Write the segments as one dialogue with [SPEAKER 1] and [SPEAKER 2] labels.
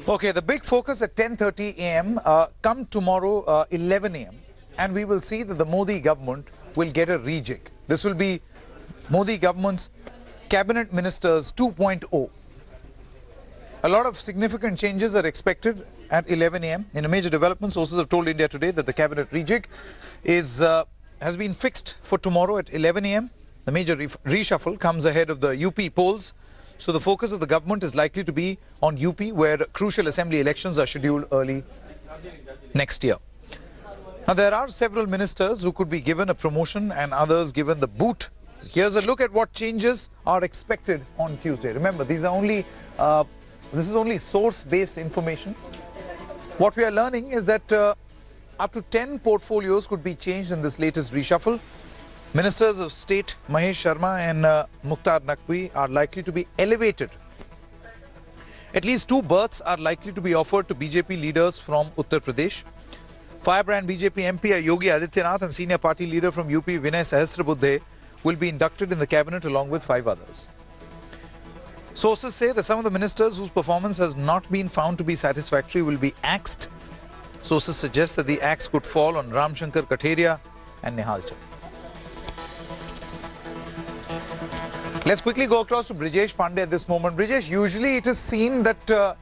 [SPEAKER 1] Okay, the big focus at 10:30 a.m. Come tomorrow 11 a.m. and we will see that the Modi government will get a rejig. This will be Modi government's cabinet ministers 2.0. A lot of significant changes are expected at 11 a.m. In a major development, sources have told India Today that the cabinet rejig has been fixed for tomorrow at 11 a.m. The major reshuffle comes ahead of the UP polls. So the focus of the government is likely to be on UP, where crucial assembly elections are scheduled early next year. Now, there are several ministers who could be given a promotion and others given the boot. Here's a look at what changes are expected on Tuesday. Remember, these are only this is only source-based information. What we are learning is that up to 10 portfolios could be changed in this latest reshuffle. Ministers of State Mahesh Sharma and Mukhtar Naqvi are likely to be elevated. At least 2 berths are likely to be offered to BJP leaders from Uttar Pradesh. Firebrand BJP MP Yogi Adityanath and senior party leader from UP Vinay Sahasrabudhe will be inducted in the cabinet along with 5 others. Sources say that some of the ministers whose performance has not been found to be satisfactory will be axed. Sources suggest that the axe could fall on Ramshankar Katheria and Nihal Chand. Let's quickly go across to Brijesh Pandey at this moment. Brijesh, usually it is seen that there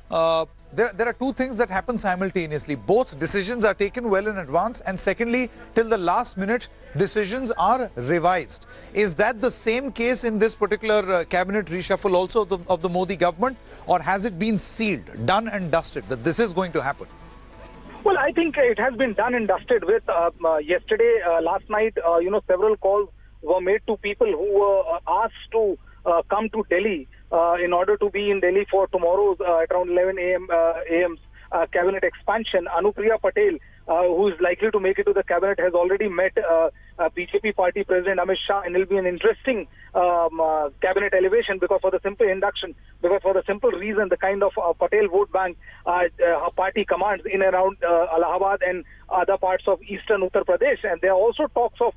[SPEAKER 1] are 2 things that happen simultaneously. Both decisions are taken well in advance, and secondly, till the last minute, decisions are revised. Is that the same case in this particular cabinet reshuffle also of the Modi government, or has it been sealed, done and dusted, that this is going to happen?
[SPEAKER 2] Well, I think it has been done and dusted with yesterday, last night, several calls were made to people who were asked to come to Delhi in order to be in Delhi for tomorrow's around 11 a.m. Cabinet expansion. Anupriya Patel, who is likely to make it to the cabinet, has already met BJP party president Amit Shah, and it will be an interesting cabinet elevation because for the simple reason the kind of Patel vote bank her party commands in around Allahabad and other parts of eastern Uttar Pradesh. And there are also talks of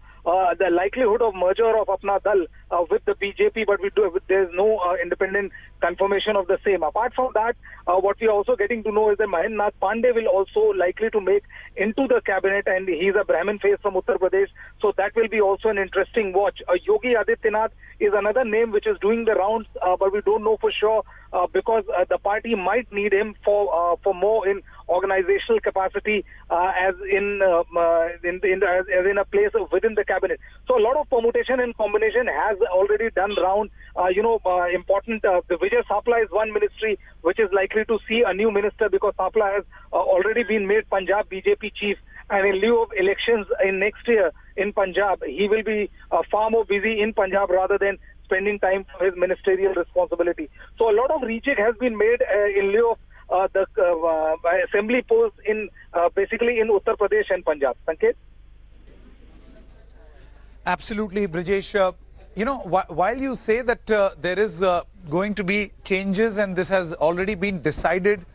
[SPEAKER 2] the likelihood of merger of Apna Dal with the BJP, but there is no independent confirmation of the same. Apart from that, what we are also getting to know is that Mahendranath Pandey will also likely to make into the cabinet, and he is a Brahmin face from Uttar Pradesh, so that will be also an interesting watch. Yogi Adityanath is another name which is doing the rounds, but we don't know for sure because the party might need him for more in organizational capacity as in a place within the cabinet. So a lot of permutation and combination has already done round. Important. The Vijay Sapla is one ministry which is likely to see a new minister because Sapla has already been made Punjab BJP chief, and in lieu of elections in next year in Punjab, he will be far more busy in Punjab rather than spending time for his ministerial responsibility. So a lot of rejig has been made in lieu of the assembly polls in basically in Uttar Pradesh and Punjab. Sanket?
[SPEAKER 1] Absolutely, Brijesh. While you say that there is going to be changes and this has already been decided,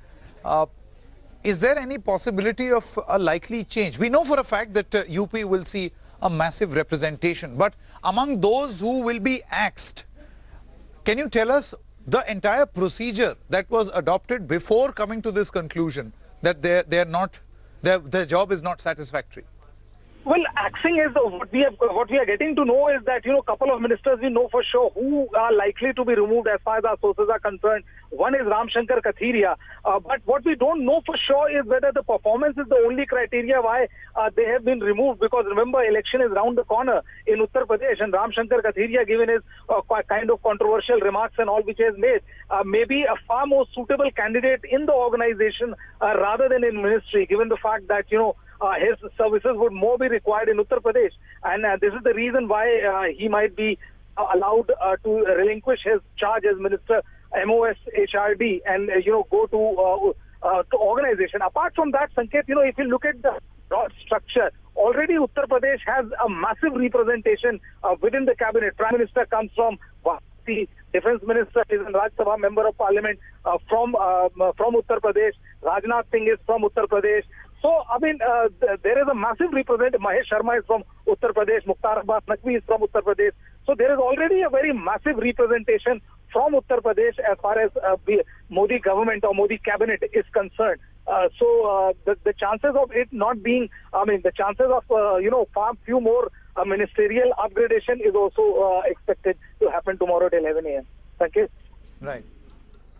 [SPEAKER 1] is there any possibility of a likely change? We know for a fact that UP will see a massive representation, but among those who will be axed, can you tell us the entire procedure that was adopted before coming to this conclusion that their job is not satisfactory?
[SPEAKER 2] Well, axing is what we are getting to know is that, a couple of ministers we know for sure who are likely to be removed as far as our sources are concerned. One is Ramshankar Katheria, but what we don't know for sure is whether the performance is the only criteria why they have been removed, because remember, election is round the corner in Uttar Pradesh, and Ramshankar Katheria, given his kind of controversial remarks and all which he has made, may be a far more suitable candidate in the organization rather than in ministry, given the fact that, his services would more be required in Uttar Pradesh, and this is the reason why he might be allowed to relinquish his charge as Minister MOS HRD and go to organization. Apart from that, Sanket, if you look at the broad structure, already Uttar Pradesh has a massive representation within the cabinet. Prime Minister comes from the Defense Minister is a Rajya Sabha Member of Parliament from Uttar Pradesh. Rajnath Singh is from Uttar Pradesh. So, there is a massive representative. Mahesh Sharma is from Uttar Pradesh. Mukhtar Naqvi is from Uttar Pradesh. So, there is already a very massive representation from Uttar Pradesh as far as the Modi government or Modi cabinet is concerned. So the chances of it not being, the chances of, far few more ministerial upgradation is also expected to happen tomorrow at 11 a.m. Thank you.
[SPEAKER 1] Right.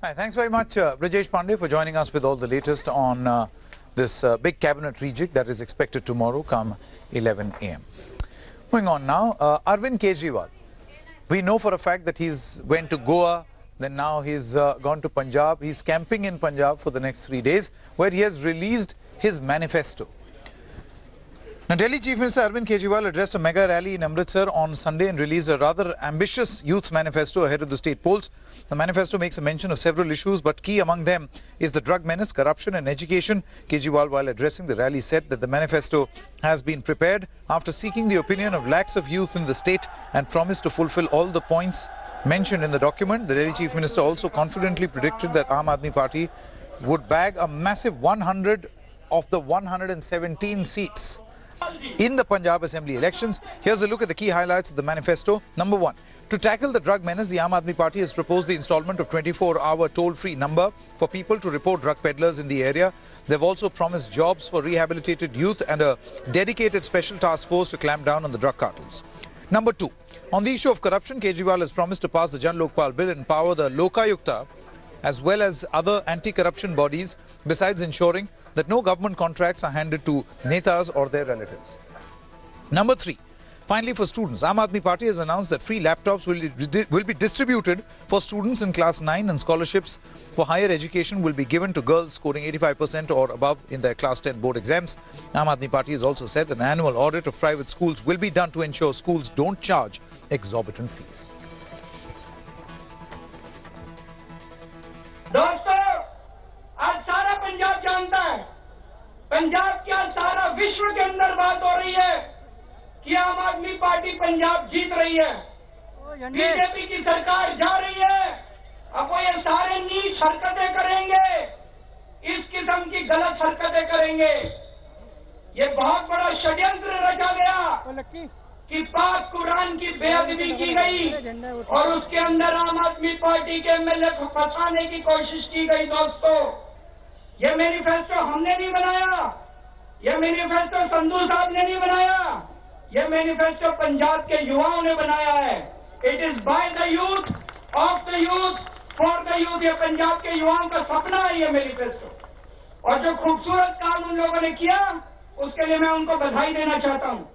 [SPEAKER 1] Hi, thanks very much, Brijesh Pandey, for joining us with all the latest on this big cabinet rejig that is expected tomorrow come 11 a.m. Moving on now, Arvind Kejriwal. We know for a fact that he's went to Goa, then now he's gone to Punjab. He's camping in Punjab for the next 3 days, where he has released his manifesto. Now, Delhi Chief Minister Arvind Kejriwal addressed a mega rally in Amritsar on Sunday and released a rather ambitious youth manifesto ahead of the state polls. The manifesto makes a mention of several issues, but key among them is the drug menace, corruption and education. Kejriwal, while addressing the rally, said that the manifesto has been prepared after seeking the opinion of lakhs of youth in the state and promised to fulfill all the points mentioned in the document. The Delhi Chief Minister also confidently predicted that Aam Aadmi Party would bag a massive 100 of the 117 seats in the Punjab Assembly elections. Here's a look at the key highlights of the manifesto. Number 1. To tackle the drug menace, the Aam Aadmi Party has proposed the installment of 24-hour toll-free number for people to report drug peddlers in the area. They've also promised jobs for rehabilitated youth and a dedicated special task force to clamp down on the drug cartels. Number 2. On the issue of corruption, Kejriwal has promised to pass the Jan Lokpal bill and empower the Lokayukta as well as other anti-corruption bodies, besides ensuring that no government contracts are handed to netas or their relatives. Number 3. Finally, for students, Aam Aadmi Party has announced that free laptops will be distributed for students in class 9 and scholarships for higher education will be given to girls scoring 85% or above in their class 10 board exams. Aam Aadmi Party has also said that an annual audit of private schools will be done to ensure schools don't charge exorbitant fees.
[SPEAKER 3] दोस्तों, आज सारा पंजाब जानता है, पंजाब की आज सारा विश्व के अंदर बात हो रही है कि आम आदमी पार्टी पंजाब जीत रही है, बीजेपी की सरकार जा रही है। अब वो ये सारे नीच हरकतें करेंगे, इस किस्म की गलत हरकतें करेंगे। ये बहुत बड़ा षड्यंत्र रचा गया कि पाक कुरान की बेअदबी की गई और उसके अंदर आम आदमी पार्टी के एमएलए को फंसाने की कोशिश की गई। दोस्तों, ये मैनिफेस्टो हमने नहीं बनाया, ये मैनिफेस्टो संधू साहब ने नहीं बनाया, ये मैनिफेस्टो पंजाब के युवाओं ने बनाया है। It is by the youth, of the youth, for the youth. ये पंजाब के युवाओं का सपना है ये मैनिफेस्टो, और जो खूबसूरत काम उन लोगों ने किया उसके लिए मैं उनको बधाई देना चाहता हूँ।